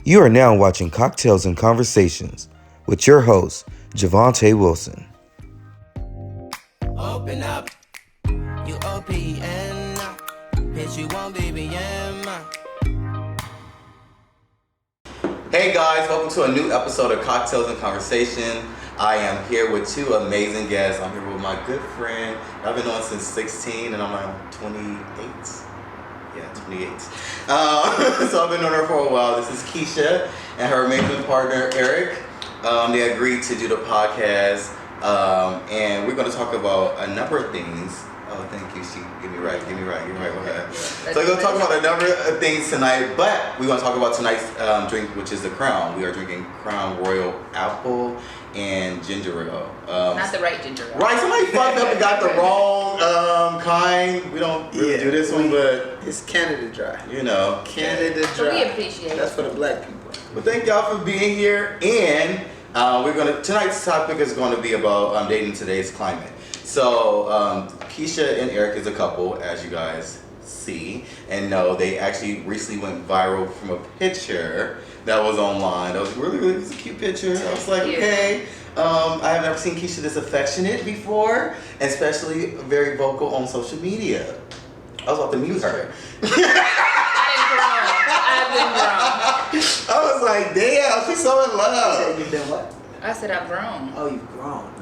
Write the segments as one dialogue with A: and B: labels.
A: You are now watching Cocktails and Conversations with your host, Javante Wilson.
B: Open up, you OPN, bitch, you won't BBM.
C: Hey guys, welcome to a new episode of Cocktails and Conversation. I am here with two amazing guests. I'm here with my good friend. I've been on since 16 and I'm like 28. Yeah, 28. So I've been on her for a while. This is Keisha and her amazing partner, Eric. They agreed to do the podcast. And we're going to talk about a number of things. Oh, thank you. Give me right. Okay. So we're going to talk about a number of things tonight, but we're going to talk about tonight's drink, which is the Crown. We are drinking Crown Royal Apple and Ginger Ale.
D: Not the right ginger ale.
C: Right, somebody fucked up and got the wrong kind. We don't really do this one, but
E: it's Canada Dry.
C: you know.
E: Canada Dry.
D: So we appreciate it.
E: That's for the black people.
C: But thank y'all for being here, and tonight's topic is going to be about dating today's climate. So Keisha and Eric is a couple, as you guys see and know. They actually recently went viral from a picture that was online. That was really it was a cute picture. I was like, okay. I have never seen Keisha this affectionate before, and especially very vocal on social media. I was about to mute her.
D: I've been grown.
C: I was like, damn, she's so in love.
E: You said you've been what?
D: I said I've grown.
E: Oh, you've grown.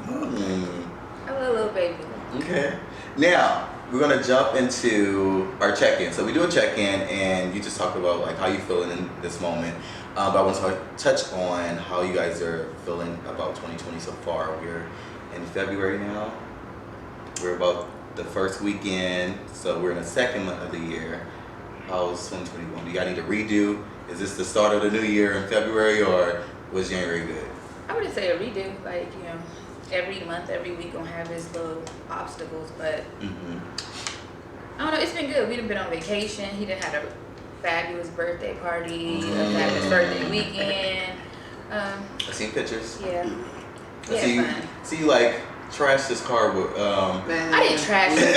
D: I'm a little baby.
C: Okay. Now, we're going to jump into our check-in. So we do a check-in, and you just talk about like how you feeling in this moment. But I want to touch on how you guys are feeling about 2020 so far. We're in February now. We're about the first weekend, so we're in the second month of the year. How's 2021? Do you guys need to redo? Is this the start of the new year in February, or was January good?
D: I wouldn't say a redo. Like, you know, every month, every week gonna have its little obstacles, but I don't know. It's been good. We done been on vacation. He done had a fabulous birthday party. Had his birthday weekend.
C: I seen pictures.
D: Yeah.
C: See you like trash this car with
E: Man,
D: I didn't trash it.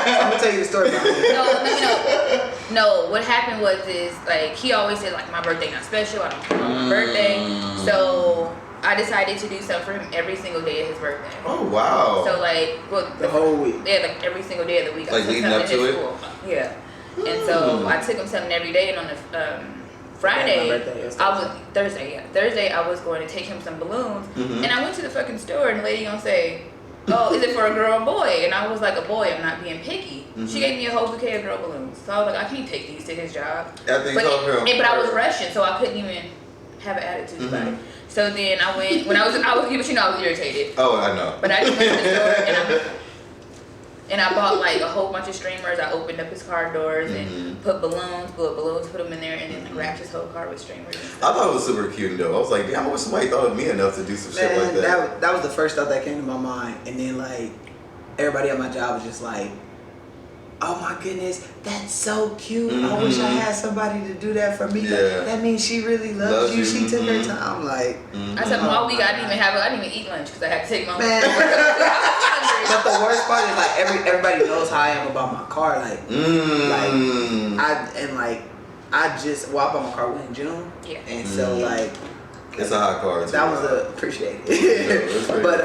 E: I'm gonna tell you the story about it.
D: No, what happened was like he always said like my birthday not special. I don't care about my birthday. So I decided to do something for him every single day of his birthday.
C: Oh wow.
D: So like
E: the whole week.
D: Yeah, like every single day of the week.
C: Like
D: I took
C: leading
D: something
C: up
D: to
C: to
D: his
C: it?
D: school. Yeah. And so I took him something every day, and on the Friday,
E: Yeah, my birthday is
D: Thursday I was going to take him some balloons, and I went to the fucking store, and the lady gonna say, oh, is it for a girl or boy? And I was like, a boy, I'm not being picky. She gave me a whole bouquet of girl balloons. So I was like, I can't take these to his job. But I was rushing, so I couldn't even have an attitude about it. So then I went, I was irritated.
C: Oh, I know.
D: But I just went to the store, and I bought like a whole bunch of streamers. I opened up his car doors and put put them in there, and then wrapped his whole car with streamers.
C: I thought it was super cute though. I was like, damn, I wish somebody thought of me enough to do some shit like that.
E: That was the first thought that came to my mind, and then like everybody at my job was just like, oh my goodness, that's so cute. I wish I had somebody to do that for me.
C: Yeah.
E: That means she really loves you. She took her time. Like,
D: I said all week I didn't even eat lunch because I had to take my
E: man. But the worst part is like everybody knows how I am about my car. Like, I just bought my car in June. Yeah. And so like,
C: it's a hot car.
E: That was appreciated. But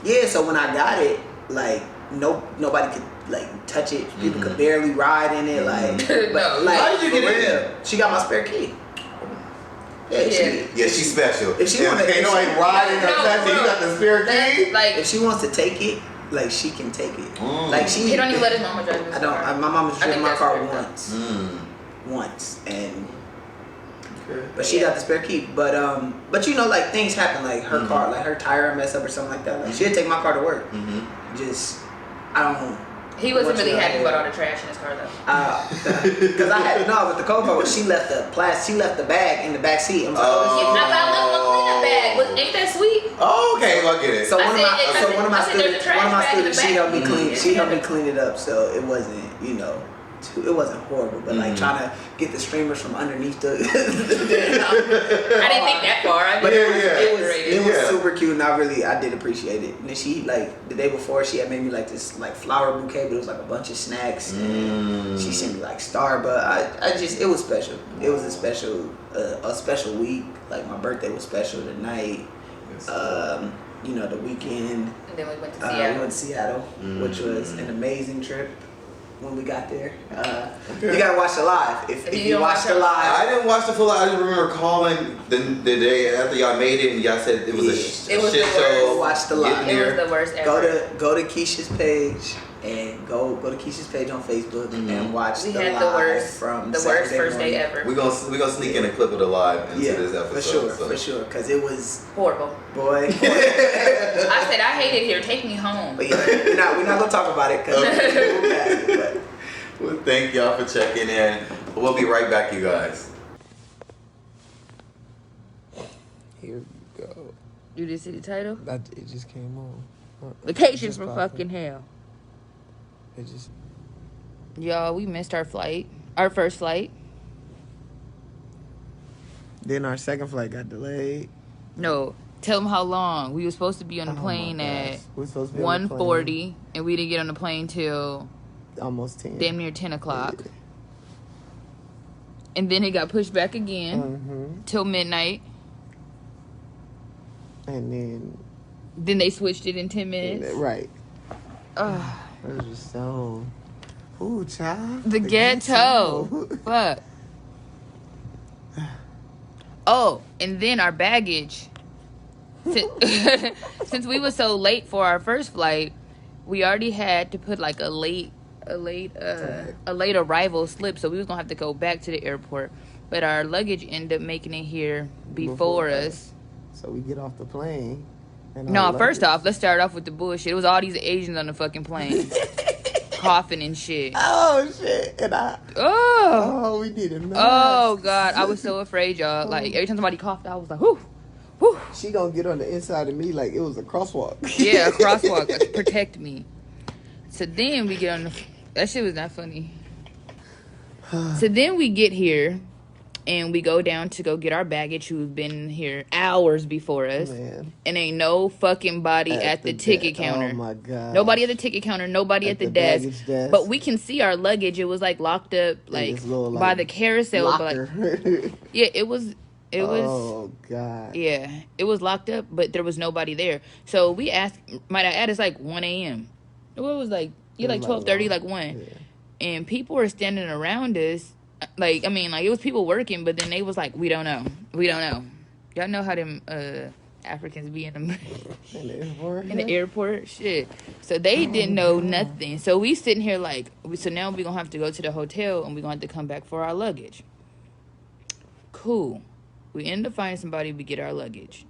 E: yeah. So when I got it, like nobody could like touch it. People could barely ride in it. Like, but like,
C: how did you get it in?
E: She got my spare key.
C: Yeah, she's special.
E: If she wanna,
C: ain't nobody riding or touching. You got the spare key.
D: Like,
E: if she wants to take it, like she can take it. Like
D: he don't even let his mama drive his car.
E: My mom was driving my car once, and but she got the spare key. But you know, like things happen. Like her car, like her tire mess up or something like that. Like she'd take my car to work. Just I don't know.
D: He wasn't really happy about all the trash in his car though.
E: Because I had with the cold part, she left the bag in the back seat. I was like,
D: I left my cleanup bag. Ain't that sweet?
C: Oh, okay, I get it.
E: So one of my students, she helped me clean. She helped me clean it up, so it wasn't, it wasn't horrible, but like trying to get the streamers from underneath the.
D: I didn't think that far.
E: But it was super cute, and I did appreciate it. And then she like the day before she had made me like this like flower bouquet, but it was like a bunch of snacks. And she sent me like Starbucks. It was special. It was a special week. Like my birthday was special tonight. The weekend.
D: And then we went to Seattle.
E: We went to Seattle, which was an amazing trip. When we got there, you gotta watch the live. If you watch the live,
C: I didn't watch the full. I just remember calling the day after y'all made it, and y'all said it was a shit show.
E: Watch the live.
D: It was the worst ever.
E: Go to Keisha's page and go to Keisha's page on Facebook and watch the live from
D: the worst first day ever.
C: We're gonna sneak in a clip of the live into this episode.
E: For sure, because it was
D: horrible.
E: Boy.
D: I said I hate it here. Take me home.
E: But we're not gonna talk about it because we'll pass it.
C: Well, thank y'all for checking in. We'll be right back, you guys.
F: Here we go.
D: You did see the title?
F: It just came on.
D: Vacation from fucking hell.
F: It just.
D: Y'all, we missed our first flight.
F: Then our second flight got delayed.
D: No, tell them how long. We were supposed to be on the plane at 1:40, and we didn't get on the plane till
F: almost 10.
D: Damn near 10 o'clock. Yeah. And then it got pushed back again till midnight.
F: And
D: then they switched it in 10 minutes.
F: Right. It was just so. Ooh, child.
D: The ghetto. Fuck. Oh, and then our baggage. Since we were so late for our first flight, we already had to put like a late arrival slip, so we was gonna have to go back to the airport. But our luggage ended up making it here before us.
F: So we get off the plane.
D: No, first off, let's start off with the bullshit. It was all these Asians on the fucking plane. Coughing and shit.
F: Oh shit! And we needed masks.
D: Oh god, I was so afraid, y'all. Like every time somebody coughed, I was like, whoo, whoo.
F: She gonna get on the inside of me like it was a crosswalk.
D: Yeah, a crosswalk. Protect me. So then we get on the. That shit was not funny. So then we get here, and we go down to go get our baggage, who's been here hours before us.
F: Man.
D: And ain't no fucking body at the ticket counter.
F: Oh my god.
D: Nobody at the ticket counter, nobody at the desk. But we can see our luggage. It was like locked up like by the carousel.
F: Locker.
D: But yeah, it was
F: oh god.
D: Yeah. It was locked up, but there was nobody there. So we asked, might I add, it's like 1 a.m. It was like 12:30, like 1. Yeah. And people were standing around us. Like, I mean, like, it was people working, but then they was like, we don't know. Y'all know how them Africans be in the airport? Shit. So they didn't know nothing. So we sitting here like, so now we gonna have to go to the hotel, and we gonna have to come back for our luggage. Cool. We end up finding somebody, we get our luggage.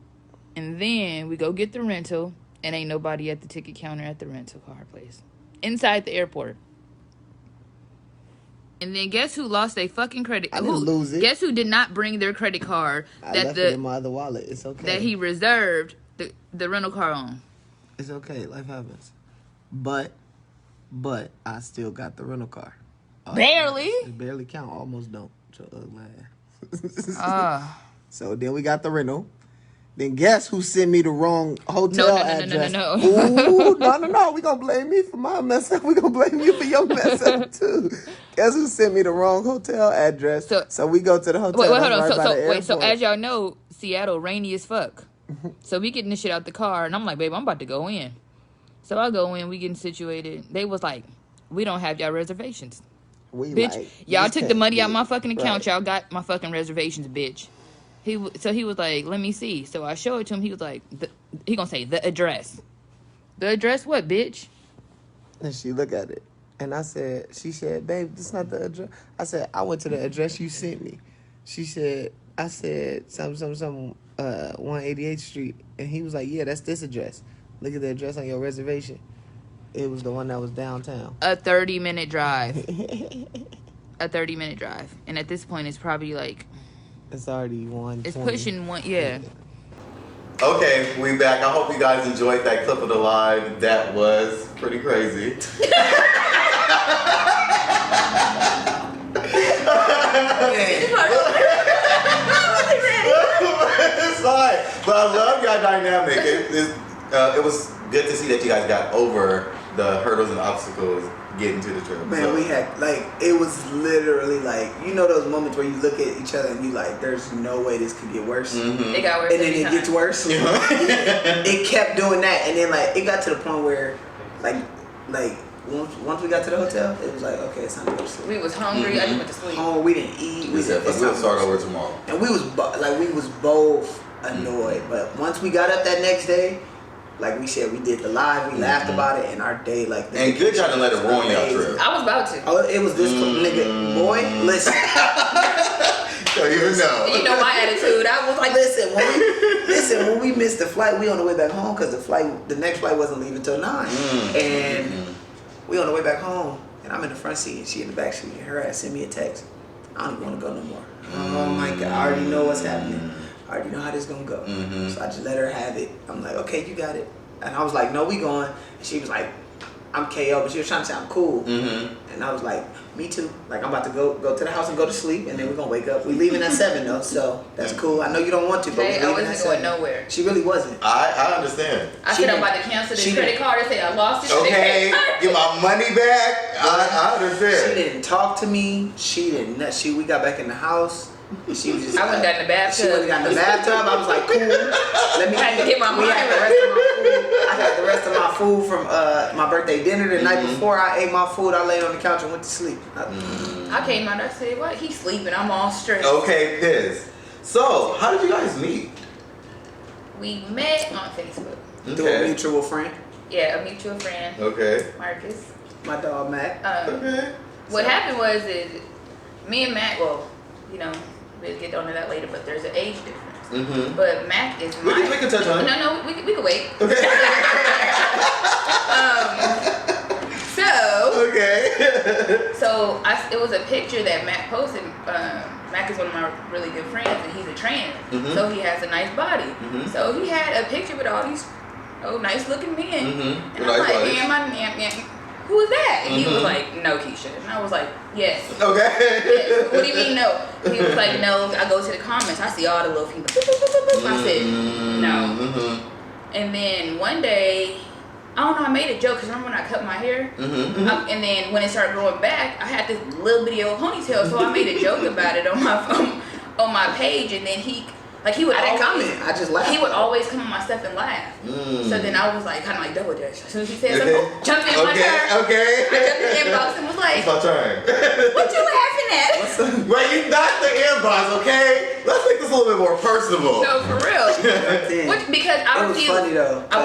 D: And then we go get the rental, and ain't nobody at the ticket counter at the rental car place. Inside the airport. And then guess who lost their fucking credit?
F: I didn't lose it.
D: Guess who did not bring their credit card?
F: I left it in my other wallet. It's okay.
D: That he reserved the rental car on.
F: It's okay. Life happens. But I still got the rental car.
D: Barely.
F: It barely count. Almost don't. So then we got the rental. Then guess who sent me the wrong hotel address?
D: No.
F: Ooh, no. We gonna blame me for my mess up. We gonna blame you for your mess up too. Guess who sent me the wrong hotel address? So we go to the hotel.
D: Wait, hold on. So as y'all know, Seattle rainy as fuck. So we getting this shit out the car, and I'm like, babe, I'm about to go in. So I go in, we getting situated. They was like, we don't have y'all reservations. Bitch, y'all took the money out my fucking account. Right. Y'all got my fucking reservations, bitch. He was like, let me see. So I showed it to him. He was like, he gonna say the address. The address what, bitch?
F: And she looked at it. And she said, babe, this is not the address. I said, I went to the address you sent me. I said, some 188th Street. And he was like, yeah, that's this address. Look at the address on your reservation. It was the one that was downtown.
D: A 30-minute drive. A 30-minute drive. And at this point, it's probably like...
F: It's already 1:20.
D: It's pushing one, yeah.
C: Okay, we back. I hope you guys enjoyed that clip of the live. That was pretty crazy. It's fine. But I love your dynamic. It was good to see that you guys got over the hurdles and obstacles getting to the trip.
E: Man, we had, like, it was literally like, you know those moments where you look at each other and you like, there's no way this could get worse.
D: It got worse.
E: And then it gets worse. It kept doing that. And then, like, it got to the point where, like once we got to the hotel, it was like, okay, it's time to go to sleep.
D: We was hungry. I just went to sleep.
E: Home, we didn't eat.
C: We'll start over tomorrow.
E: And we was both annoyed. But once we got up that next day, like we said, we did the live, we laughed about it, and our day, like...
C: And good job to let it ruin your trip.
D: I was about to.
E: Oh, it was this nigga, boy, listen.
C: Don't even know.
D: You know my attitude. I was like...
E: Listen, when we missed the flight, we on the way back home, because the next flight wasn't leaving till 9. And we on the way back home, and I'm in the front seat, and she in the back seat, and her ass sent me a text. I don't want to go no more. Oh my God, I already know what's happening. I already know how this is gonna go. So I just let her have it. I'm like, okay, you got it. And I was like, no, we going. And she was like, I'm KO, but she was trying to sound cool. And I was like, me too. Like, I'm about to go to the house and go to sleep, and then we're gonna wake up. We leaving at 7 though, so that's cool. I know you don't want to, but
D: Hey,
E: we
D: I
E: leaving at
D: wasn't
E: 7.
D: going nowhere.
E: She really wasn't.
C: I understand.
D: I said I'm about to cancel this credit card. I said I lost it.
C: Okay, get my money back. I understand.
E: She didn't talk to me. She didn't. We got back in the house. She was just.
D: I went down in the bathtub.
E: She went down in the bathtub. I was like, cool. Let me.
D: I had to get my
E: we
D: mind
E: had the
D: right.
E: rest of my food. I had the rest of my food from my birthday dinner the night before. I ate my food. I laid on the couch and went to sleep.
D: I came out. I said, "What? He's sleeping. I'm all stressed."
C: Okay, Piz. So, how did you guys meet?
D: We met on Facebook.
E: Through a mutual friend.
D: Yeah, a mutual friend.
C: Okay.
D: Marcus.
E: My dog Matt.
C: Okay.
D: What happened was me and Matt. Well, you know, we'll get onto that later. But there's an age difference. But Matt is
C: We can touch on it.
D: No, we can wait.
C: Okay.
D: So it was a picture that Matt posted. Mac is one of my really good friends, and he's a trainer, so he has a nice body. So he had a picture with all these nice looking men, and I'm like, who is that? And he was like, no, Keisha. And I was like, yes.
C: Okay.
D: Yes. What do you mean no? He was like, no. I go to the comments, I see all the little females. I said, no. And then one day, I don't know, I made a joke because remember when I cut my hair? And then when it started growing back, I had this little bitty old ponytail, so I made a joke about it on my page, and then I didn't
E: comment. I just laughed.
D: He would always come on my stuff and laugh. So then I was like, kind of like double dutch. As soon as he said something, jumped in my turn.
C: Okay.
D: I jumped in the inbox and was like,
C: It's my turn.
D: what you laughing at?
C: Wait, you not the inbox, okay? Let's make this a little bit more personable.
D: No, for real. Because I
E: It was
D: refused.
E: funny though.
D: I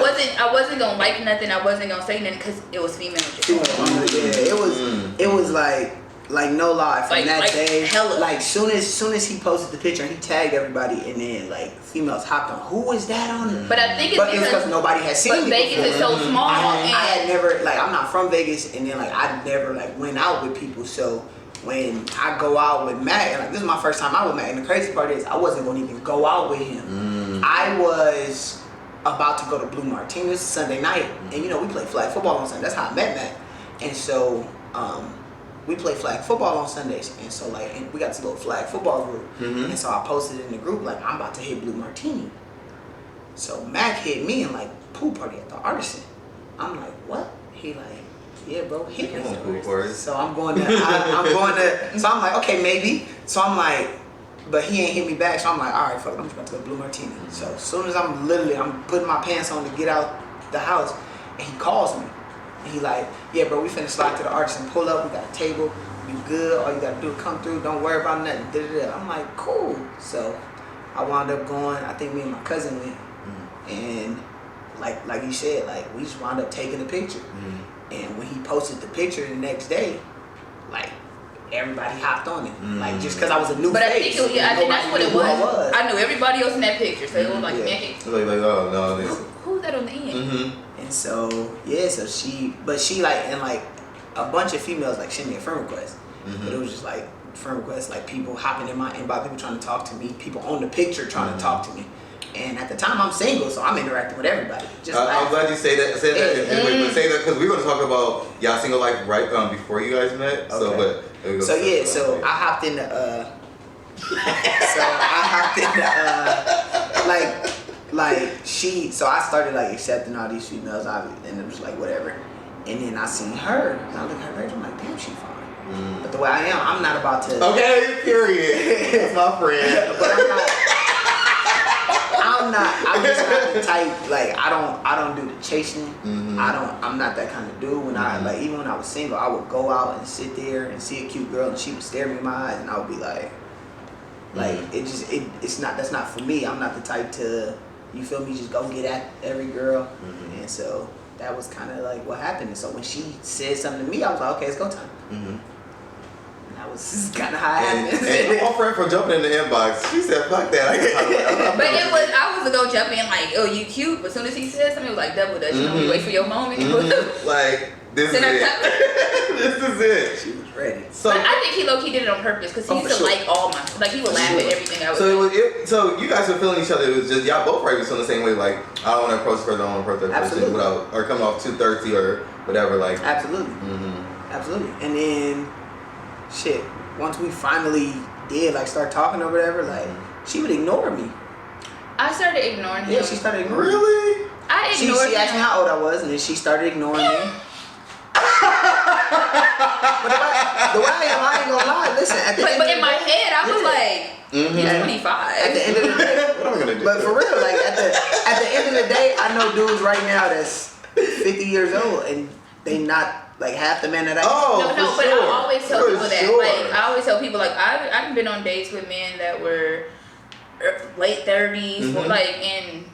D: wasn't gonna like nothing. I wasn't gonna say nothing because it was female.
E: Yeah, it was like no lie from that day.
D: Hella.
E: Like soon as he posted the picture and he tagged everybody, and then like females hopped on. Who was that on it?
D: But I think it's
E: because nobody had seen
D: but
E: me
D: Vegas
E: before.
D: is so small.
E: I had never I'm not from Vegas, and then I never went out with people. So when I go out with Matt, and this is my first time out with Matt, and the crazy part is I wasn't gonna even go out with him. I was about to go to Blue Martinez Sunday night, and we play flag football on Sunday. That's how I met Matt, and so we play flag football on Sundays, and so and we got this little flag football group, and so I posted in the group I'm about to hit Blue Martini. So Mac hit me and pool party at the Artisan. I'm like, what? He yeah, bro, hit me. So I'm going to, so I'm like, okay, maybe. So I'm like, but he ain't hit me back. So I'm like, all right, fuck it, I'm just about to go to Blue Martini. So as soon as I'm putting my pants on to get out the house, and he calls me. And he yeah, bro, we finna slide to the Artisan, pull up, we got a table, you good, all you gotta do is come through, don't worry about nothing, da-da-da. I'm like, cool. So I wound up going, I think me and my cousin went, and like you said, we just wound up taking a picture. And when he posted the picture the next day, everybody hopped on it. Just because I was a new
D: face.
E: I
D: think that's what it was. I knew everybody else in that picture, so it was man.
C: Oh no,
D: who's that on the end?
E: And so she and a bunch of females sent me a friend request, but it was just friend requests, people hopping in my inbox, people trying to talk to me, people on the picture trying to talk to me. And at the time I'm single, so I'm interacting with everybody.
C: I'm glad you say that. Say that because we're going to talk about y'all single life right before you guys met.
E: Okay. So I hopped in the So I hopped in, so I started like accepting all these females, and it was like whatever. And then I seen her, and I looked at her, I'm like, damn, she fine. But the way I am, I'm not about to.
C: Okay, period. That's my friend.
E: But I'm just not the type, like, I don't do the chasing. I'm not that kind of dude. When I, like, even when I was single, I would go out and sit there and see a cute girl and she would stare me in my eyes and I would be like, that's not for me. I'm not the type to, you feel me, just go get at every girl. And so that was kind of like what happened. And so when she said something to me, I was like, okay, it's go time. And that was kind of how it happened.
C: And my friend from jumping in the inbox, she said, fuck that.
D: But I was to go jump in like, oh, you cute. But as soon as he said something, it was like double dutch. You know, you wait for your moment.
C: Like, this is it. This is it.
E: She was ready.
D: So but I think he low-key did it on purpose because he used to like all my, like he would laugh at everything I would say.
C: So you guys were feeling each other. It was just, y'all both probably feeling the same way. Like, I don't want to approach her, I don't want to approach that person without, or come off too thirsty or whatever. Like,
E: absolutely. Absolutely. And then, shit, once we finally did, like, start talking or whatever, like, she would ignore me.
D: I started ignoring him.
E: Yeah, she started ignoring me.
C: Really?
D: I ignored him.
E: She asked me how old I was, and then she started ignoring me. But the way I ain't gonna lie, listen,
D: but in my head, I was like, he's 25.
E: At the end of the day,
C: what am I gonna do?
E: But for real, like, at the end of the day, I know dudes right now that's 50 years old, and they not, like, half the men that I
D: No, but I always tell people that. Like, I always tell people, like, I've been on dates with men that were late 30s, like, and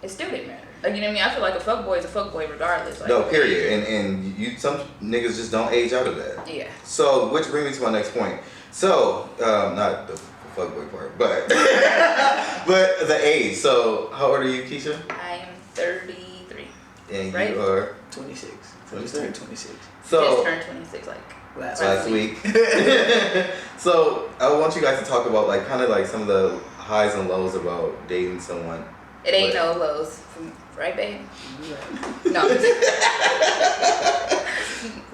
D: it still didn't matter. Like, you know what I mean? I feel like a fuckboy is a fuckboy regardless. Like,
C: no, period. And you, some niggas just don't age out of that.
D: Yeah.
C: So, which brings me to my next point. So, not the fuckboy part, but but the age. So, how old are you, Keisha?
D: I am 33.
C: And
D: right?
C: you are
E: 26.
C: 26.
E: 26.
C: So
D: just turned 26 like
E: last
C: week. So I want you guys to talk about like kind of like some of the highs and lows about dating someone.
D: It ain't no lows, right, babe? No.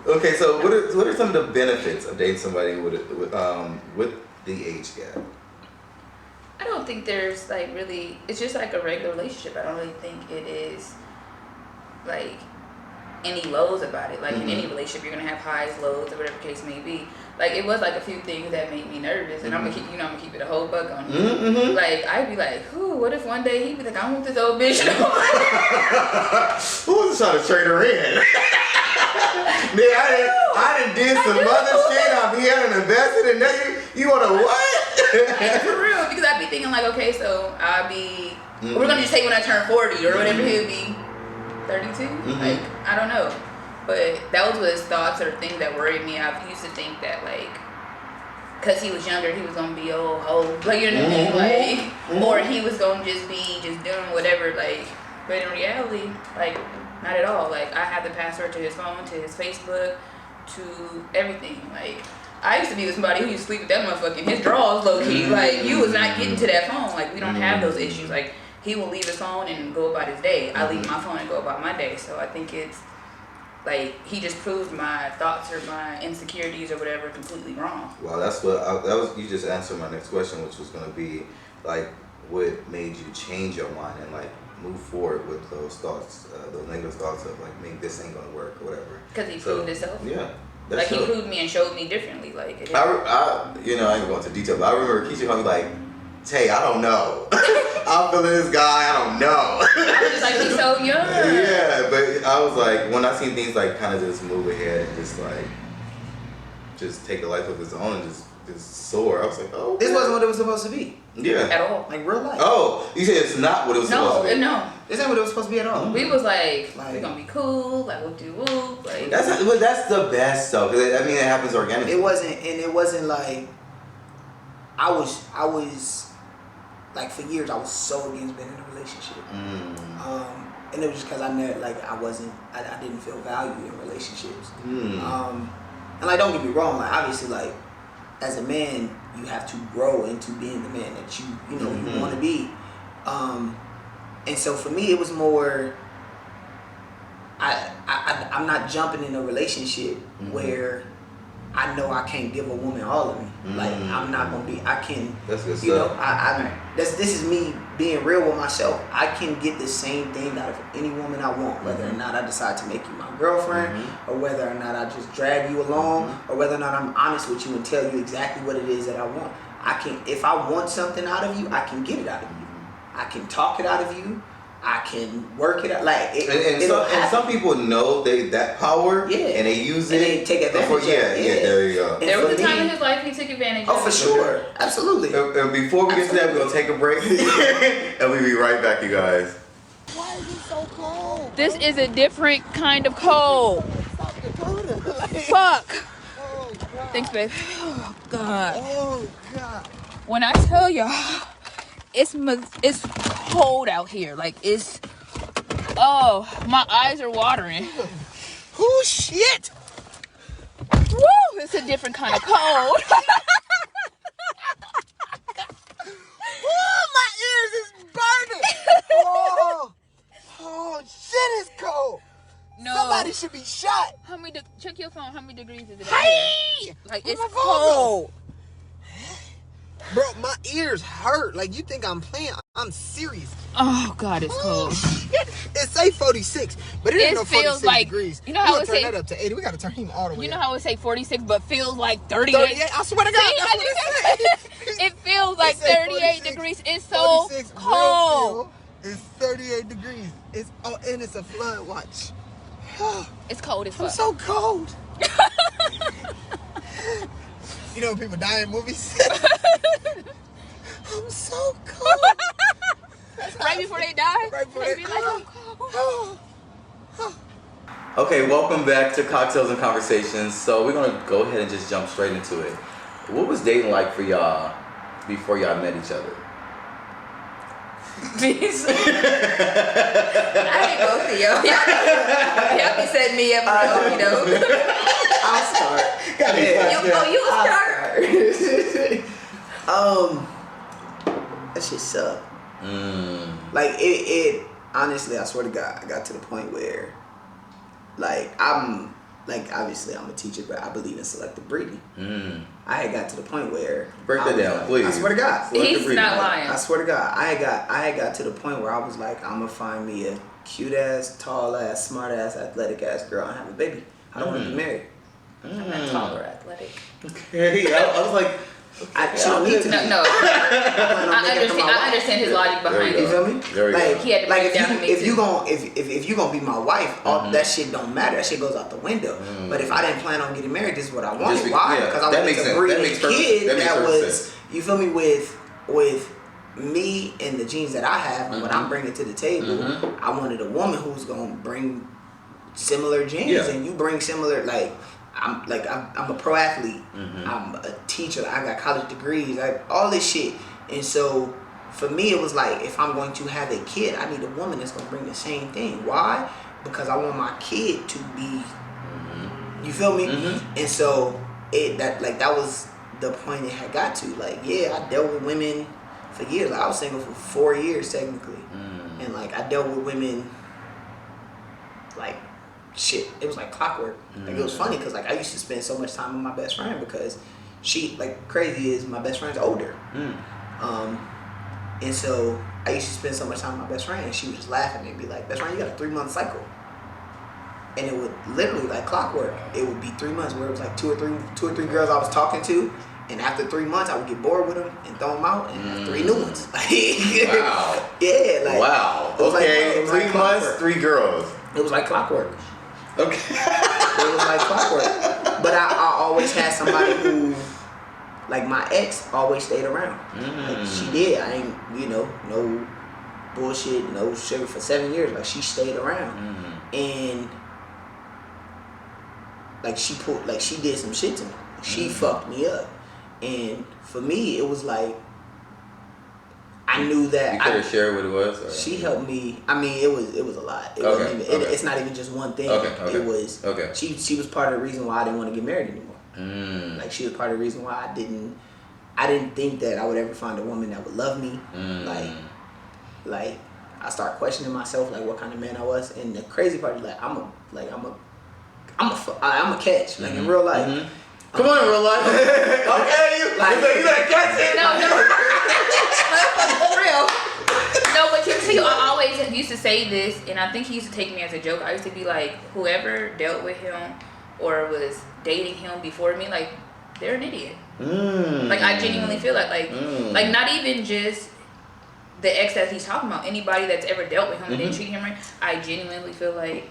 C: Okay, so what are some of the benefits of dating somebody with the age gap?
D: I don't think there's like really. It's just like a regular relationship. I don't really think it is like any lows about it. Like in any relationship, you're gonna have highs, lows, or whatever case may be. Like it was like a few things that made me nervous, and I'm gonna keep it a whole buck on you. Like I'd be like, what if one day he'd be like, I want this old bitch.
C: Who was trying to trade her in? Man, I did some other shit. I'm here and invested, and now you want to what?
D: For real, because I'd be thinking like, okay, so I'll be. We're gonna just take when I turn 40 or whatever. He'll be 32. Like I don't know. But that was his thoughts or things that worried me. I used to think that, like, because he was younger, he was going to be old hoe. Like, you know what I mean? Like, or he was going to just be just doing whatever, like, but in reality, like, not at all. Like, I had the password to his phone, to his Facebook, to everything. Like, I used to be with somebody who used to sleep with that motherfucker in his drawers, low-key. Like, you was not getting to that phone. Like, we don't have those issues. Like, he will leave his phone and go about his day. I leave my phone and go about my day. So I think it's, like, he just proved my thoughts or my insecurities or whatever completely wrong.
C: Wow, you just answered my next question, which was going to be, like, what made you change your mind and, like, move forward with those thoughts, those negative thoughts of, like, maybe this ain't going to work or whatever.
D: Because he proved himself?
C: Yeah.
D: Like, he proved me and showed me differently. Like,
C: I ain't going into detail, but I remember Keisha calling me, like, Tay, I don't know. I'm feeling this guy, I don't know.
D: I was just like, he's so young.
C: Yeah, but I was like, when I seen things like kind of just move ahead and just like, just take a life of its own and just soar, I was like, oh.
E: This wasn't what it was supposed to be.
C: Yeah.
D: At all.
E: Like real life.
C: Oh, you said it's not what it was supposed to be.
D: No.
E: This ain't what it was supposed to be at all.
D: We was like we're gonna be cool, like whoop de whoop. Like,
C: that's the best though, because I mean, it happens organically.
E: It wasn't like, I was, like, for years, I was so against being in a relationship. And it was just because I didn't feel value in relationships. And, like, don't get me wrong, like, obviously, like, as a man, you have to grow into being the man that you want to be. And so for me, it was more, I'm not jumping in a relationship where I know I can't give a woman all of me. Like I'm not gonna be. I can.
C: That's good
E: you know.
C: stuff.
E: This is me being real with myself. I can get the same thing out of any woman I want, whether or not I decide to make you my girlfriend, or whether or not I just drag you along, or whether or not I'm honest with you and tell you exactly what it is that I want. I can. If I want something out of you, I can get it out of you. I can talk it out of you. I can work it out. Like
C: and some people know that power, and they use it.
E: And they take advantage of it.
C: Yeah, there you go.
E: And
D: there was a
E: for
D: time
E: me-
D: in his life he took advantage
E: Oh,
D: of
E: for
D: it.
E: sure. Absolutely.
C: And before we get to that, we're gonna take a break, and we'll be right back, you guys.
F: Why is it so cold?
D: This is a different kind of cold. Fuck.
F: Oh, God.
D: Thanks, babe. Oh, God.
F: Oh, God.
D: When I tell y'all, it's cold out here. Like, it's... Oh, my eyes are watering.
F: Oh, shit.
D: Woo! It's a different kind of cold.
F: Oh, my ears is burning. Oh, shit, it's cold.
D: No.
F: Somebody should be shot.
D: Check your phone. How many degrees is it out
F: Hey!
D: here? Like,
F: Where
D: it's
F: my phone
D: cold.
F: Bro, my ears hurt. Like, you think I'm playing? I'm serious.
D: Oh, God, it's cold.
F: Shit. It say 46, but it ain't no 46 degrees.
D: You know how
F: we
D: it
F: gotta turn
D: say...
F: that up to 80. We gotta turn him all the way
D: You know
F: up.
D: how it say 46, but feels like 38?
F: 38? I swear to God,
D: See,
F: that's what it said.
D: it feels like
F: It say
D: 38
F: 46,
D: degrees. It's so
F: 46
D: cold.
F: real feel is 38 degrees. And it's a flood watch.
D: It's cold as
F: I'm
D: fuck.
F: so cold. You know when people die in movies? I'm so cold.
D: Right before they die?
F: Right before
D: they
F: they
D: be like, I'm cold.
C: Okay, welcome back to Cocktails and Conversations. So we're gonna go ahead and just jump straight into it. What was dating like for y'all before y'all met each other?
D: I hate both of y'all. Y'all be setting me up, you know.
E: I'll start.
D: You a start.
E: That shit sucked. Like it honestly, I swear to God, I got to the point where obviously I'm a teacher, but I believe in selective breeding. I had got to the point where
C: Break that down, please.
E: I swear to God.
D: He's not lying.
E: I swear to God, I had got to the point where I was like, I'm gonna find me a cute ass, tall ass, smart ass, athletic ass girl and have a baby. I don't want to be married.
D: I'm not tall or athletic.
C: Okay, I was like,
E: She don't need to.
D: No. I understand his logic behind
E: You
D: it.
E: feel me?
C: There we go.
D: He had to break it down to me
E: if
D: too.
E: you gonna be my wife, all that shit don't matter. That shit goes out the window. But if I didn't plan on getting married, this is what I wanted. Why? Because I wanted to breed a kid that was, you feel me, with me and the genes that I have and what I'm bringing to the table. I wanted a woman who's gonna bring similar genes, and you bring similar I'm a pro athlete. I'm a teacher. I got college degrees. All this shit. And so for me, it was like, if I'm going to have a kid, I need a woman that's going to bring the same thing. Why? Because I want my kid to be. You feel me? And so that was the point it had got to. Like, yeah, I dealt with women for years. I was single for 4 years technically, and I dealt with women shit, it was like clockwork. It was funny because I used to spend so much time with my best friend because she crazy is my best friend's older. And so I used to spend so much time with my best friend and she would just laugh at me and be like, best friend, you got a 3-month cycle. And it would literally like clockwork. It would be 3 months where it was like two or three girls I was talking to, and after 3 months I would get bored with them and throw them out and have 3 new ones.
C: Wow.
E: Yeah,
C: wow.
E: It was
C: Okay, 3 months,
E: clockwork.
C: 3 girls.
E: It was like clockwork.
C: Okay.
E: It was like clockwork. But I always had somebody who, my ex always stayed around. She did. I ain't, no bullshit, no sugar for 7 years. She stayed around. And, she did some shit to me. She fucked me up. And for me, it was like, I knew that.
C: You could have shared what it was? Or?
E: She helped me. I mean, it was a lot. It's not even just one thing.
C: Okay.
E: It was.
C: Okay.
E: She was part of the reason why I didn't want to get married anymore. She was part of the reason why I didn't think that I would ever find a woman that would love me. I start questioning myself, what kind of man I was. And the crazy part is I'm a catch. In real life.
C: Come on, real life. Okay, you better catch it.
D: No, motherfucker, for real. No, but you I always used to say this, and I think he used to take me as a joke. I used to be like, whoever dealt with him or was dating him before me, like, they're an idiot. Like, I genuinely feel like not even just the ex that he's talking about, anybody that's ever dealt with him and didn't treat him right, I genuinely feel like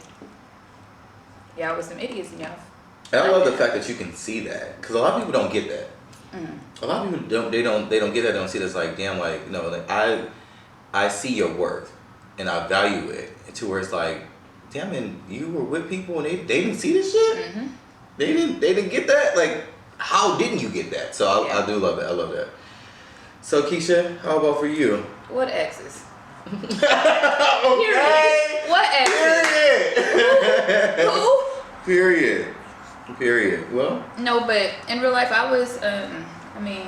D: y'all was some idiots and y'all.
C: And I love the fact that you can see that, because a lot of people don't get that. A lot of people don't get that. They don't see this like, damn, like, no, like I see your worth and I value it, to where it's like, damn, and you were with people and they didn't see this shit. They didn't get that. Like, how didn't you get that? So I do love that. I love that. So Keisha, how about for you?
D: What exes?
C: Okay.
D: What exes?
C: Period.
D: Who?
C: Period. Well.
D: No, but in real life, I was. I mean,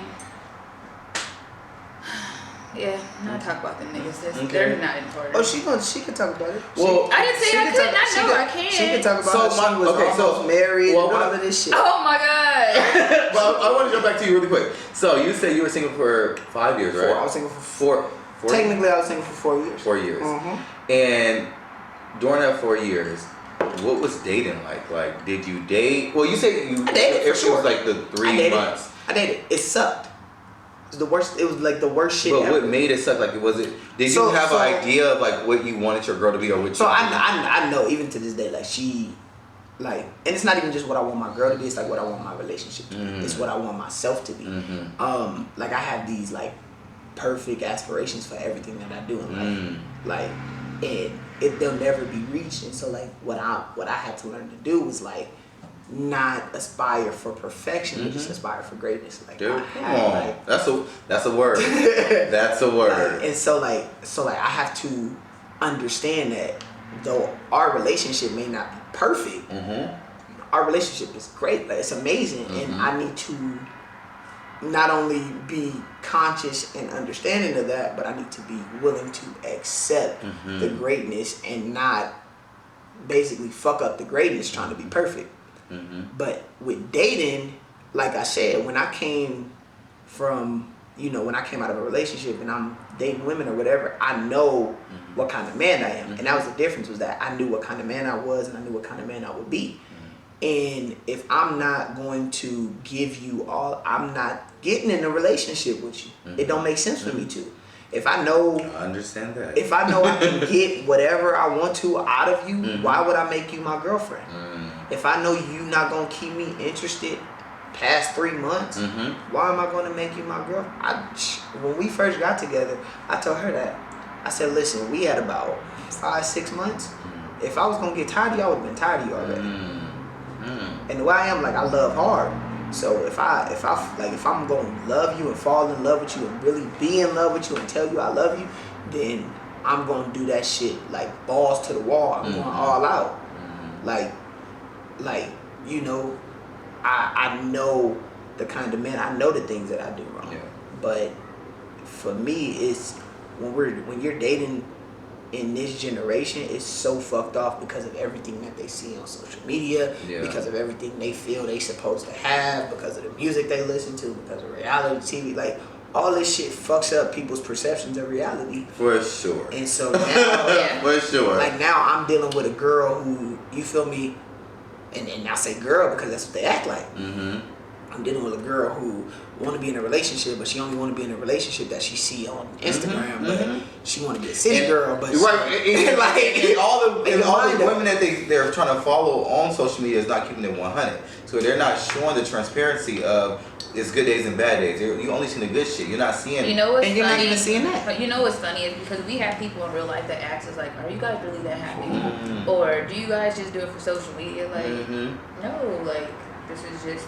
D: yeah. Not talk about them niggas. They're not important.
E: Oh, she can talk about it.
C: Well,
D: I didn't say I couldn't. I know I can.
E: She can talk about how she was almost married and all of this shit.
D: Oh my god.
C: Well, I want to jump back to you really quick. So you said you were single for 5 years, right?
E: I was single for
C: four.
E: Technically, I was single for 4 years.
C: 4 years. And during that 4 years, what was dating like? Like, did you date? Well, you said you.
E: I dated for sure.
C: It was like the 3 months.
E: I dated. It sucked. It was the worst. It was like the worst shit.
C: But
E: ever.
C: what made it suck? Like, did you have an idea of like what you wanted your girl to be, or what?
E: So I know, even to this day, like she, like, and it's not even just what I want my girl to be. It's like what I want my relationship to be. It's what I want myself to be. Like I have these like perfect aspirations for everything that I do in life. Like, and they'll never be reached. And so like what I had to learn to do was like not aspire for perfection, but just aspire for greatness. Like,
C: dude, come on, like, that's a word. That's a word.
E: Like, and so like I have to understand that though our relationship may not be perfect, our relationship is great. Like, it's amazing, and I need to not only be conscious and understanding of that, but I need to be willing to accept the greatness and not basically fuck up the greatness trying to be perfect. But with dating, like I said, when I came from, when I came out of a relationship and I'm dating women or whatever, I know what kind of man I am. And that was the difference, was that I knew what kind of man I was and I knew what kind of man I would be. And if I'm not going to give you all, I'm not getting in a relationship with you. It don't make sense for me to. If I know,
C: I understand that.
E: If I know I can get whatever I want to out of you, why would I make you my girlfriend? If I know you not gonna keep me interested past 3 months, why am I gonna make you my girl? When we first got together, I told her that. I said, listen, we had about 5-6 months. If I was gonna get tired of you, I would have been tired of you already. And the way I am, like, I love hard. So if I'm gonna love you and fall in love with you and really be in love with you and tell you I love you, then I'm gonna do that shit like balls to the wall. I'm going all out. Like, I know the kind of man, I know the things that I do wrong. Yeah. But for me, it's when you're dating in this generation, it's so fucked off because of everything that they see on social media, because of everything they feel they supposed to have, because of the music they listen to, because of reality TV. Like, all this shit fucks up people's perceptions of reality.
C: For sure.
E: And so now,
C: for sure.
E: Like, now I'm dealing with a girl who, you feel me, and I say girl because that's what they act like. I'm dealing with a girl who want to be in a relationship, but she only want to be in a relationship that she see on Instagram. But she want to be a city girl. But
C: and all the women that they're trying to follow on social media is not keeping it 100. So they're not showing the transparency of it's good days and bad days. You only seeing the good shit. You're not seeing.
D: You know what's
E: and you're
D: funny?
E: not even seeing that.
D: You know what's funny is because we have people in real life that ask us like, "Are you guys really that happy?" Or do you guys just do it for social media? Like, no, like this is just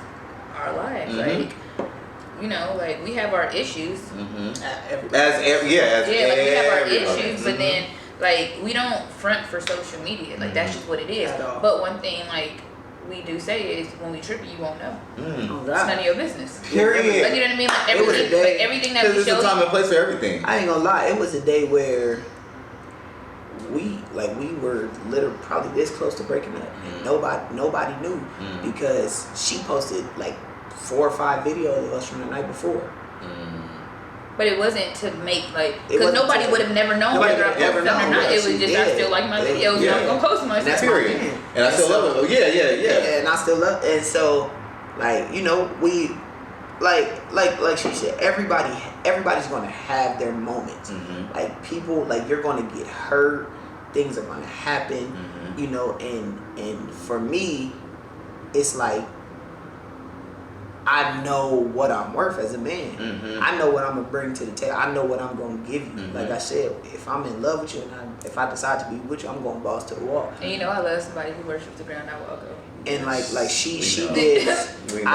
D: our lives. Like, like we have our issues.
C: We have
D: our issues, but then like we don't front for social media. Like that's just what it is. But one thing like we do say is when we trip, you won't know. It's none of your business.
C: Period.
D: Like, you know what I mean? Like everything that we show.
C: There's a time and place for everything.
E: I ain't gonna lie. It was a day where we were literally probably this close to breaking up, and nobody knew because she posted like 4 or 5 videos of us from the night before.
D: But it wasn't to make like,
E: It
D: because
E: wasn't
D: nobody
E: to-
D: would have never known
E: nobody
D: whether I
E: would have
D: posted
E: ever
D: them or
E: known.
D: not. It was just I still like my videos.
C: Yeah.
D: I'm gonna post my
E: And that's
D: stuff.
E: my
C: Period.
E: thing.
C: And I still love it. Oh, yeah.
E: And I still love, and so, like, you know, we, like she said, everybody's gonna have their moments. Like, people, like, you're gonna get hurt, things are gonna happen, you know, and for me, it's like, I know what I'm worth as a man. I know what I'm gonna bring to the table. I know what I'm gonna give you. Like I said, if I'm in love with you and if I decide to be with you, I'm going balls to the wall.
D: And you know, I love somebody who worships the ground I walk over.
E: And like she
C: know.
E: did.
C: We know.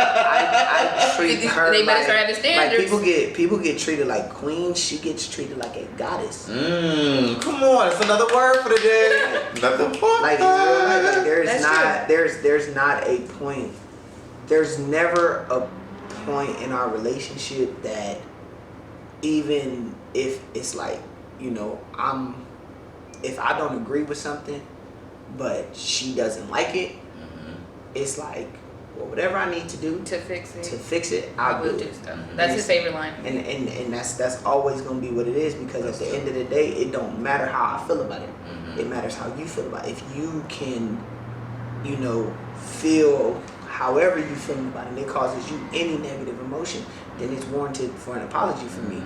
E: I treat her.
D: They better
E: like,
D: start having standards.
E: Like people get treated like queens. She gets treated like a goddess.
C: Come on, it's another word for the day. Another word.
E: Like in real life, like
D: That's
E: there's not a point. There's never a point in our relationship that, even if it's like, you know, if I don't agree with something, but she doesn't like it, it's like, well, whatever I need to do
D: To fix it,
E: I'll
D: I will
E: do
D: do
E: it.
D: stuff. That's his favorite line.
E: And that's always gonna be what it is, because at the end of the day, it don't matter how I feel about it. It matters how you feel about it. If you can, you know, feel however you feeling about it, and it causes you any negative emotion, then it's warranted for an apology from me.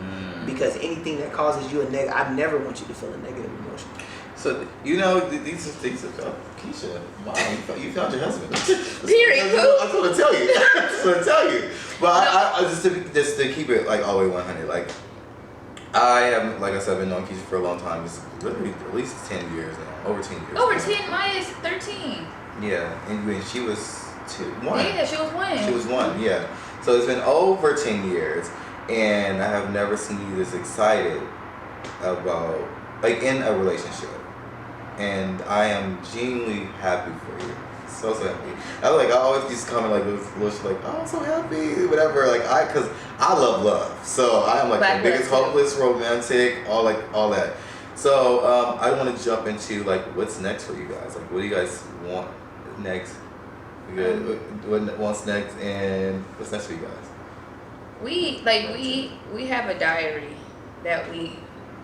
E: Because anything that causes you I never want you to feel a negative emotion.
C: So, you know, these are things that, Keisha, wow, you found your husband.
D: Period.
C: I was going to tell you. I was going to tell you. But I just to keep it like all the way 100, like, I have, like I said, I've been knowing Keisha for a long time. It's literally at least 10 years now, over 10 years.
D: Over
C: now.
D: 10, mine is 13.
C: Yeah, and when she was 1.
D: Yeah, she was 1.
C: She was 1, yeah. So it's been over 10 years, and I have never seen you this excited about, like, in a relationship. And I am genuinely happy for you. So happy. I always just comment like this little shit like, oh, I'm so happy, whatever. Like, cause I love love. So I am like
D: Black
C: the biggest
D: love, too.
C: hopeless romantic, all that. So I want to jump into like what's next for you guys. Like, what do you guys want next? What's next, and what's next for you guys?
D: We have a diary that we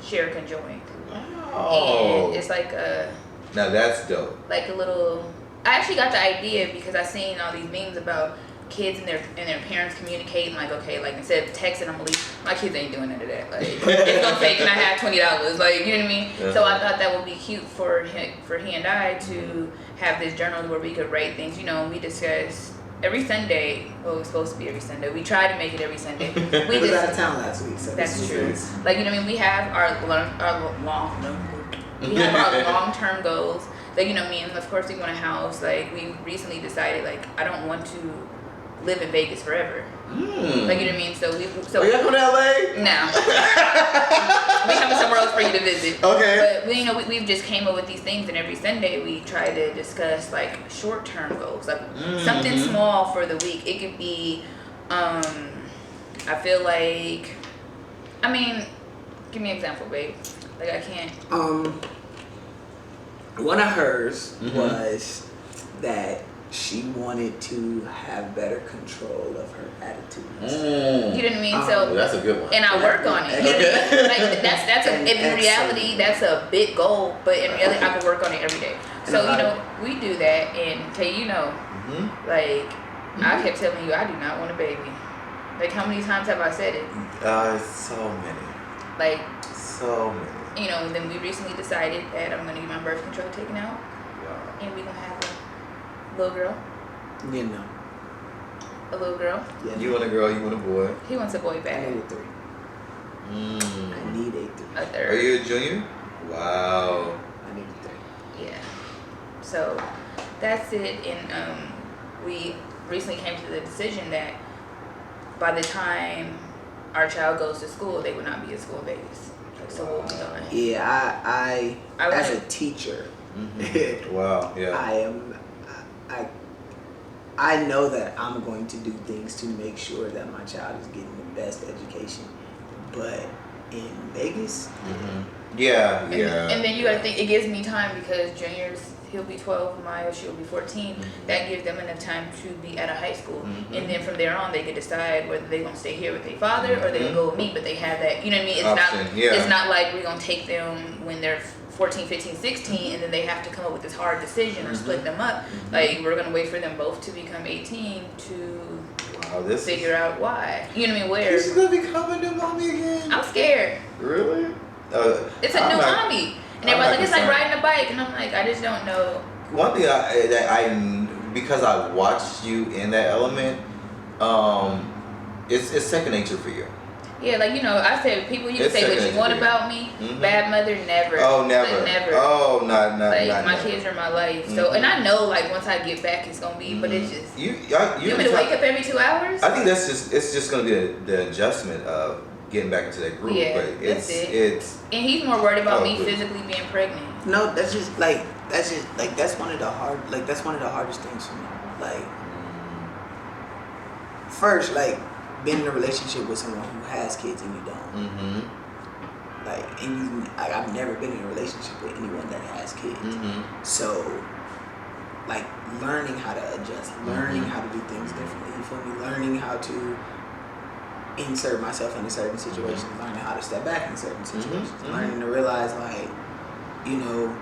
D: share conjoined.
C: Oh,
D: And it's like a
C: now that's dope.
D: like a little. I actually got the idea because I seen all these memes about kids and their parents communicating, like, okay, like instead of texting them, my kids ain't doing none of that. Like, it's gonna take, and I have $20. Like, you know what I mean? So I thought that would be cute for he and I to have this journal where we could write things. You know, and we discuss every Sunday. Well, it was supposed to be every Sunday. We try to make it every Sunday.
E: We was out of town last week, so
D: That's
E: this
D: true.
E: was
D: Like, you know what I mean? We have our long-term goals. Like, you know what I mean? Of course, we want a house. Like, we recently decided, like, I don't want to live in Vegas forever. Like, you know what I mean? So
C: Are you going to LA?
D: No. We coming somewhere else for you to visit.
C: Okay.
D: But you know, we've just came up with these things, and every Sunday we try to discuss like short-term goals, like something small for the week. It could be, I feel like, I mean, give me an example, babe. Like, I can't.
E: One of hers was that she wanted to have better control of her attitudes.
D: You know what I mean? So
C: That's a good one.
D: and I work on it.
C: Okay.
D: Like that's
E: And
D: in reality that's a big goal, but in reality I can work on it every day. So you know, we do that, and Tay, you know, like I kept telling you I do not want a baby. Like, how many times have I said it?
C: So many.
D: Like,
C: So many.
D: you know, then we recently decided that I'm gonna get my birth control taken out,
C: Wow.
D: and we gonna have a little girl.
E: You know.
D: A little girl.
E: Yeah.
C: You want a girl, you want a boy.
D: He wants a boy
E: I
D: back.
E: need a 3. I need a 3.
D: A third.
C: Are you a junior? Wow.
E: I need a 3.
D: Yeah. So that's it, and we recently came to the decision that by the time our child goes to school, they will not be at school in Vegas. So we'll be gone.
E: Yeah, I as a
D: wanna-
E: teacher,
C: Wow. Yeah.
E: I know that I'm going to do things to make sure that my child is getting the best education. But in Vegas,
C: Yeah.
D: And,
C: Yeah.
D: and then you gotta think it gives me time because Junior's he'll be 12, Maya, she'll be 14. That gives them enough time to be at a high school. And then from there on, they can decide whether they're going to stay here with their father or they're going to go with me. But they have that, you know what I mean? It's not like we're going to take them when they're 14, 15, 16, and then they have to come up with this hard decision or split them up. Like, we're going to wait for them both to become 18 to figure out why. You know what I mean? Where?
C: She's going to become a new mommy again.
D: I'm scared.
C: Really?
D: It's a new mommy. And everybody's like, it's like riding a bike. And I'm like, I just don't know.
C: One thing because I watched you in that element, it's second nature for you.
D: Yeah, like, you know, I said, people, you can say what you want about me. Bad mother, never.
C: Oh, never.
D: Like, never.
C: Oh, not
D: like,
C: not
D: my
C: never.
D: kids are my life. So, and I know, like, once I get back, it's going to be, but it's just. You want me to wake up every 2 hours?
C: I think it's just going to be the adjustment of getting back into that group.
D: Yeah,
C: but
D: that's it. And he's more worried about me physically being pregnant.
E: No, that's one of the hardest things for me. Like, first, like, being in a relationship with someone who has kids and you don't. Like, and I've never been in a relationship with anyone that has kids. So, like, learning how to adjust, learning how to do things differently. You feel me? Learning how to insert myself into certain situations, learning how to step back in certain situations, learning to realize, like, you know,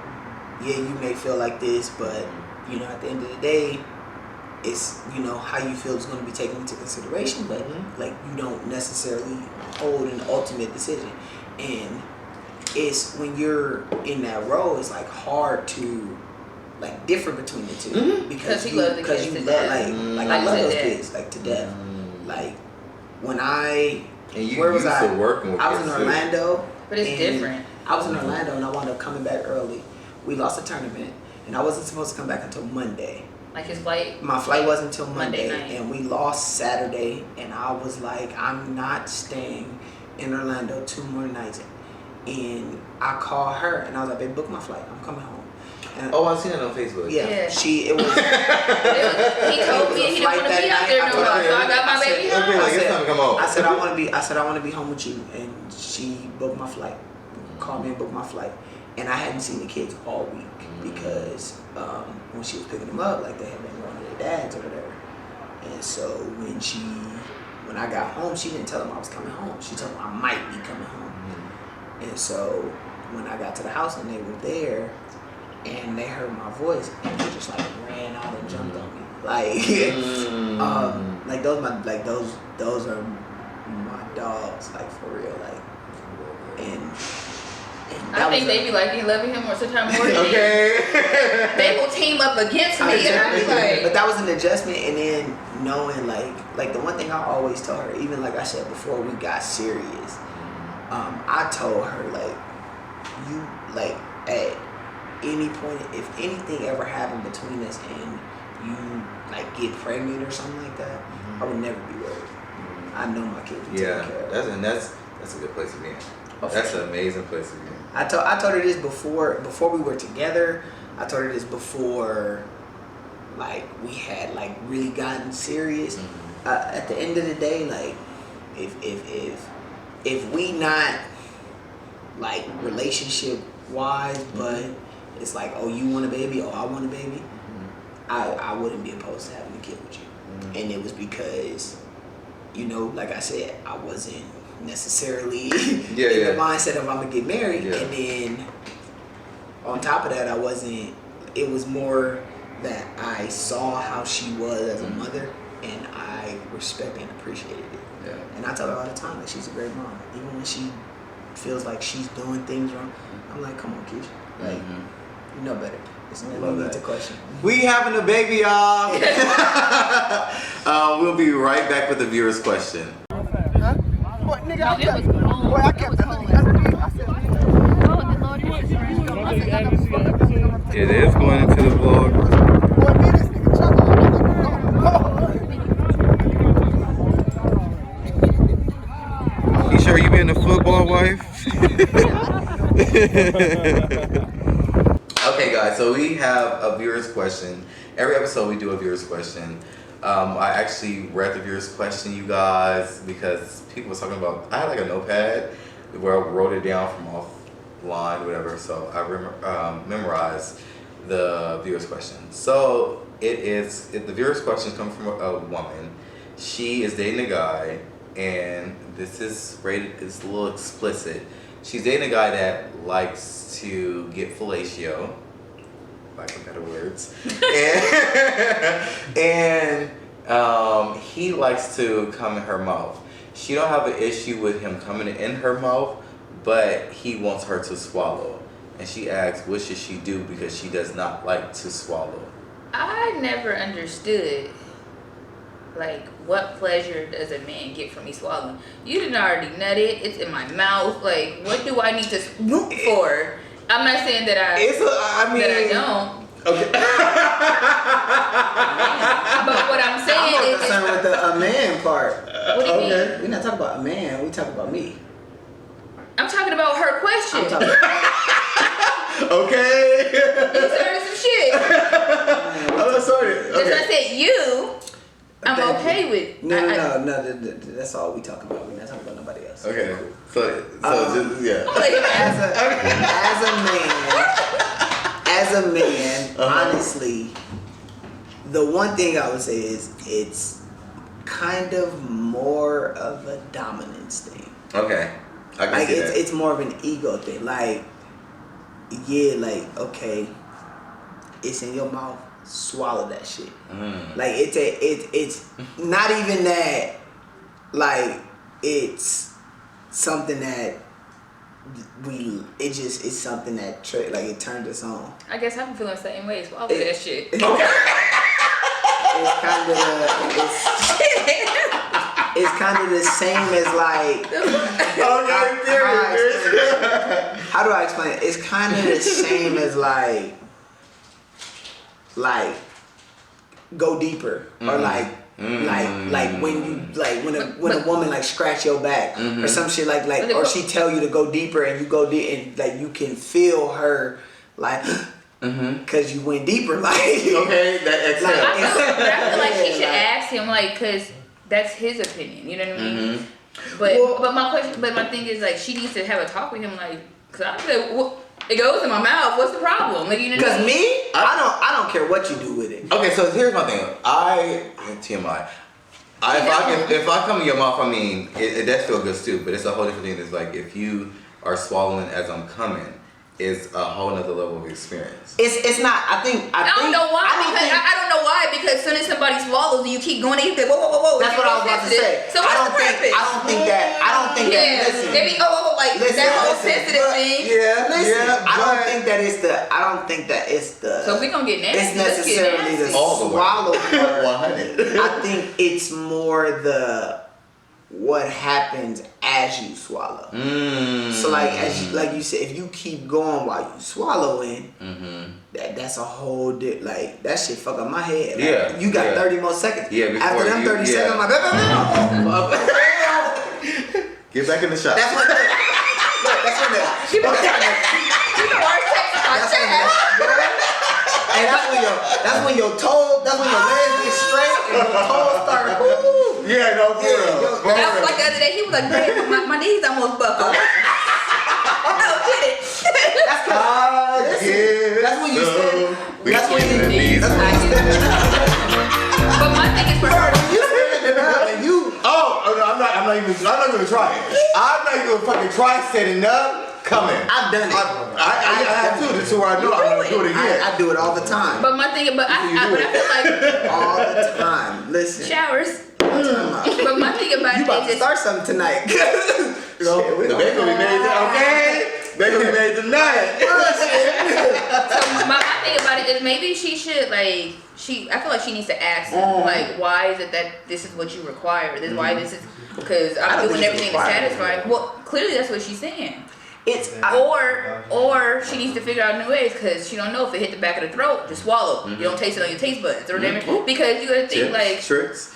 E: yeah, you may feel like this, but, you know, at the end of the day, it's, you know, how you feel is going to be taken into consideration, but like, you don't necessarily hold an ultimate decision. And it's when you're in that role, it's like hard to like differ between the two because you love like I love those kids like to death. Like when where was I?
C: Working with
E: I was in Orlando,
D: but it's different.
E: I was in Orlando and I wound up coming back early. We lost a tournament and I wasn't supposed to come back until Monday.
D: Like his flight?
E: My flight wasn't until Monday
D: night.
E: And we lost Saturday, and I was like, I'm not staying in Orlando 2 more nights. And I called her and I was like, babe, book my flight. I'm coming home. And
C: I seen it on Facebook.
E: Yeah.
D: Yeah.
E: It was
D: he told me he didn't want to be out there no more, so I got my baby home.
C: Okay, like, it's time to come home.
E: I said I want to be home with you, and she booked my flight. Called me and booked my flight. And I hadn't seen the kids all week because when she was picking them up, like they had been going to their dads or whatever. And so when I got home, she didn't tell them I was coming home. She told them I might be coming home. And so when I got to the house and they were there and they heard my voice and they just like ran out and jumped on me. Like those are my dogs, like for real. Like and
D: I think they be like, you loving him or sometimes more than
C: Okay.
D: they will team up against me. And I be like,
E: but that was an adjustment, and then knowing like the one thing I always told her, even like I said before we got serious, I told her like, you like at any point if anything ever happened between us and you like get pregnant or something like that, I would never be worried. I know my kids will take care of it.
C: That's a good place to be in. That's an amazing place to be in.
E: I told her this before we were together. I told her this before, like we had like really gotten serious. At the end of the day, like if we not like relationship wise, but it's like, oh, you want a baby, oh, I want a baby, I wouldn't be opposed to having a kid with you. And it was because, you know, like I said, I wasn't necessarily in the mindset of I'm gonna get married, and then on top of that, it was more that I saw how she was as a mother, and I respected and appreciated it. And I tell her all the time that she's a great mom, even when she feels like she's doing things wrong. I'm like, come on, Keisha, like you know better. It's no need to question.
C: We having a baby, y'all. We'll be right back with the viewer's question.
F: What, nigga, I kept the honey underneath. I said,
A: It is going into the vlog.
F: boy, man, this nigga chuckling.
A: You sure you being a football wife?
C: Okay, guys, so we have a viewer's question. Every episode we do a viewer's question. I actually read the viewer's question, you guys, because people were talking about, I had like a notepad where I wrote it down from offline, whatever, so I memorized the viewer's question. So the viewer's question comes from a woman. She is dating a guy, and this is rated. It's a little explicit. She's dating a guy that likes to get fellatio, lack of better words, and he likes to come in her mouth. She don't have an issue with him coming in her mouth, but he wants her to swallow. And she asks, what should she do because she does not like to swallow?
D: I never understood, like, what pleasure does a man get from me swallowing? You didn't already nut it. It's in my mouth. Like, what do I need to swoop for? I'm not saying that I don't.
C: Okay.
D: But what I'm saying
E: I'm
D: is,
E: concerned with the a man part.
D: what do you mean?
E: We're not talking about a man. We talking about me.
D: I'm talking about her question.
E: I'm talking about
C: Okay.
D: You started some shit.
C: I'm sorry.
D: That's why I said you. I'm
E: Thank
D: okay
E: you.
D: with.
E: No. That's all we talking about. We're not talking about nobody else.
C: Okay. So just, yeah.
D: I'm like,
E: As a man, honestly, the one thing I would say is it's kind of more of a dominance thing.
C: Okay. I can
E: Like
C: see that.
E: it's more of an ego thing. Like, yeah, like, okay, it's in your mouth, swallow that shit. Like it's not even that, like, it's something that it's something that like it turned us on.
D: I guess I'm feeling the same way. Swallow that shit.
E: It's kind of the same as like. How do I explain it? It's kind of the same as like go deeper or like when you when a woman like scratch your back or some shit like or she tell you to go deeper and you go deep and like you can feel her like. Cause you went deeper, like
C: okay, that exhale.
D: I feel like she should ask him, like, cause that's his opinion. You know what I mean? But my thing is like she needs to have a talk with him, like, cause I said, well, it goes in my mouth. What's the problem? Like, you know?
E: Cause me, I don't care what you do with it.
C: Okay, so here's my thing. TMI. If I come in your mouth, I mean, it does feel good too, but it's a whole different thing. It's like if you are swallowing as I'm coming. Is a whole nother level of experience.
E: It's not. I
D: don't know why. I don't know why. Because as soon as somebody swallows, you keep going. You think, whoa.
E: That's what I was about to say.
D: So what's the purpose?
E: I don't think that. Listen,
D: they be like
E: listen,
D: that whole
E: listen,
D: sensitive thing.
E: Yeah, listen.
C: Yeah,
E: I don't think that it's the.
D: So if we gonna get nasty,
E: it's necessarily the swallow part. I think it's more the what happens as you swallow. So like like you said, if you keep going while you swallowing, that's a whole like that shit fuck up my head. Like, you got 30 more seconds.
C: Yeah,
E: after them 30 seconds, I'm like,
C: get back in the shot.
E: that's when the and that's when your toes, that's when your legs get straight and your toes start.
C: Yeah, no, for real.
D: That was like the other day. He was like, "Man, my knees almost buckled." No, did it?
E: That's when you stand. That's when you stand.
D: But my thing is for her.
C: Oh no, I'm not even gonna try it. I'm not even gonna fucking try setting up. Coming.
E: I've done it.
C: I have to. This is where I know I'm gonna do it again.
E: I do it all the time.
D: But my thing, I feel like
E: all the time. Listen.
D: Showers. But my thing about
E: you about
D: it
E: to
D: is
E: start something tonight.
C: The baby gonna be made okay? Baby gonna be made tonight.
D: So my thing about it is maybe she should I feel like she needs to ask him, like, why is it that this is what you require? This why this is because I'm doing everything to satisfy. Well, clearly that's what she's saying. Or she needs to figure out new ways because she don't know if it hit the back of the throat, just swallow. You don't taste it on your taste buds or whatever. Because you gotta think like
C: tricks.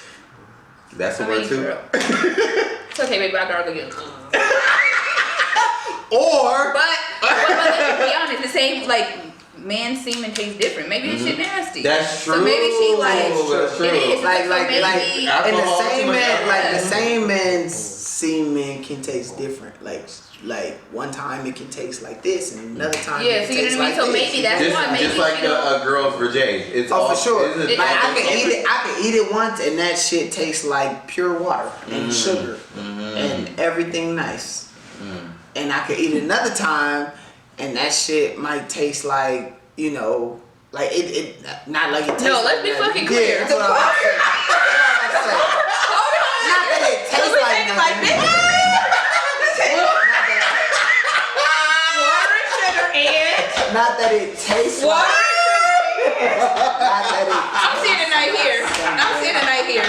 C: That's the word too.
D: It's okay, baby. I gotta go get it. But let's be honest, the same like man's semen tastes different. Maybe this shit nasty.
C: That's true.
D: So maybe she like
C: That's true.
D: it is
E: like
D: maybe
E: and the same man, like the same man's semen can taste different. Like one time it can taste like this, and another time
D: Yeah,
E: it
D: so
E: can
D: you know
E: taste
D: what I mean.
E: like
D: So
E: this.
D: maybe that's why maybe
C: just like
D: she don't.
C: a girl's for Jay. It's
E: Oh,
C: all,
E: for sure.
C: isn't it?
E: Like I can
D: it's-
E: eat it. I can eat it once, and that shit tastes like pure water and sugar and everything nice. And I could eat it another time, and that shit might taste like like it not like it tastes.
D: No, let's
E: like
D: be
E: that.
D: fucking clear.
E: Yeah, that's what I'm saying. Not that it tastes like nothing.
D: Water, sugar, and
E: Not that it tastes
D: water,
E: like.
D: sugar, and.
E: Not that it.
D: I'm seeing a night here. I'm seeing a night here.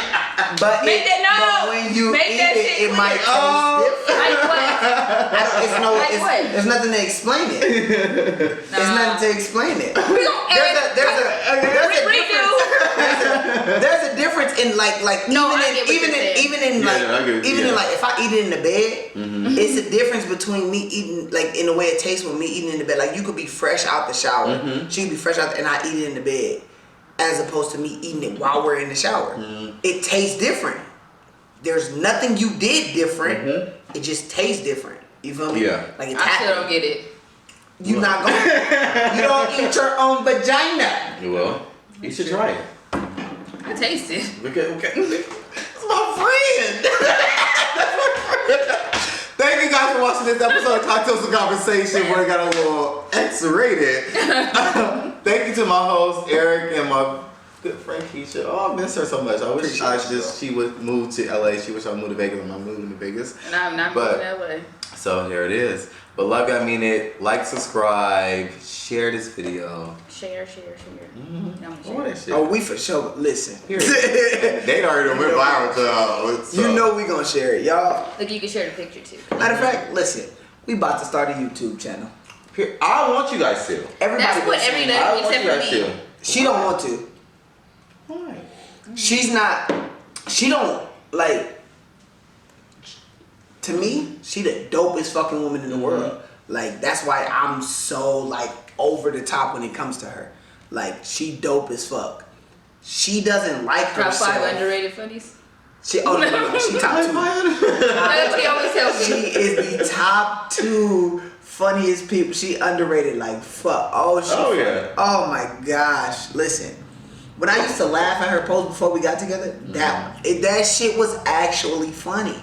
E: But
D: Make that no.
E: But when you
D: Make
E: eat
D: that
E: it,
D: shit
E: it might
D: clear.
E: taste different.
D: Like what?
E: There's nothing to explain it. There's nothing to explain it.
D: We gon'
E: There's a difference in like
D: No, I get what
E: even
D: you're saying.
E: in like if I eat it in the bed, it's a difference between me eating like in the way it tastes with me eating in the bed. Like you could be fresh out the shower, she could be fresh out and I eat it in the bed, as opposed to me eating it while we're in the shower. It tastes different. There's nothing you did different. It just tastes different. You feel me?
C: Yeah.
E: Like it's
D: I still
E: happening.
D: don't get it.
E: You not gonna. You don't eat your own vagina.
C: Well, you should try it.
D: I taste it.
C: Okay. It's my friend. Thank you guys for watching this episode of Cocktails and Conversation where it got a little X-rated. Thank you to my host, Eric, and my good friend, Keisha. Oh, I miss her so much. I wish she would move to LA. She wish I moved to Vegas. I'm not moving to Vegas.
D: And I'm not moving that way.
C: So here it is. But love you, I mean it. Like, subscribe, share this video.
D: Share. I'm
C: All that shit.
E: Oh, we for sure. Listen.
C: They already went viral to y'all.
E: You know we gonna share it, y'all.
D: Look, you can share the picture too.
E: Matter of fact, listen. We about to start a YouTube channel.
C: Here, I want you guys to.
E: Everybody
D: That's what
E: been saying
D: every
E: it.
C: I want
D: except
C: you
D: for
C: guys
D: me.
C: to.
E: She don't want to.
C: Why?
E: She's not. She don't like. To me, she the dopest fucking woman in the world. Like that's why I'm so like over the top when it comes to her. Like she dope as fuck. She doesn't like
D: Top
E: herself.
D: 5 underrated funnies.
E: She no. She top 2.
D: That's what he always tells
E: She
D: me.
E: is the top 2 funniest people. She underrated like fuck. Oh
C: Oh, yeah.
E: Oh my gosh. Listen. When I used to laugh at her post before we got together, that shit was actually funny.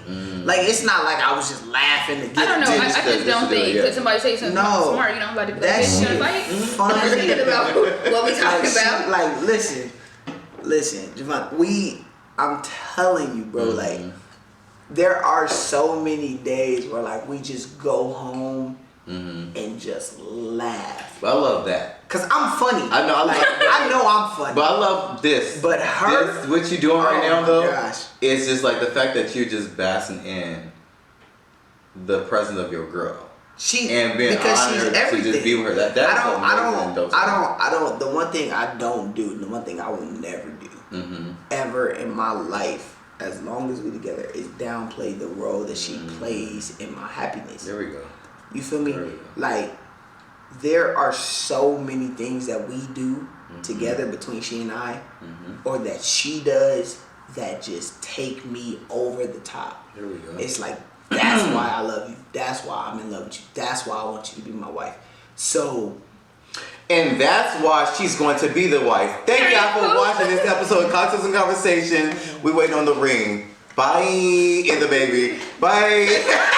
E: Like it's not like I was just laughing to get
D: I don't know. I just don't think
C: yeah.
D: could somebody say something smart, I'm about to be like,
E: that
D: bitch, you
E: shit
D: wanna fight?
E: funny.
D: I'm thinking about what we talking about.
E: Like listen, Javon, I'm telling you, bro, like there are so many days where like we just go home and just laugh.
C: I love that.
E: Cause I'm funny.
C: I know.
E: I know I'm funny.
C: But I love this.
E: But her,
C: this, what you doing right now,
E: my
C: though,
E: gosh.
C: it's just like the fact that you're just basking in the presence of your girl and being honored to just be with her.
E: I don't. The one thing I don't do, the one thing I will never do, ever in my life, as long as we together, is downplay the role that she plays in my happiness.
C: There we go.
E: You feel me?
C: There we go.
E: Like, there are so many things that we do together between she and I, or that she does, that just take me over the top.
C: There we go.
E: It's like, that's why I love you. That's why I'm in love with you. That's why I want you to be my wife. So,
C: and that's why she's going to be the wife. Thank y'all for watching this episode of Cocktails and Conversation. We waiting on the ring. Bye, in the baby. Bye.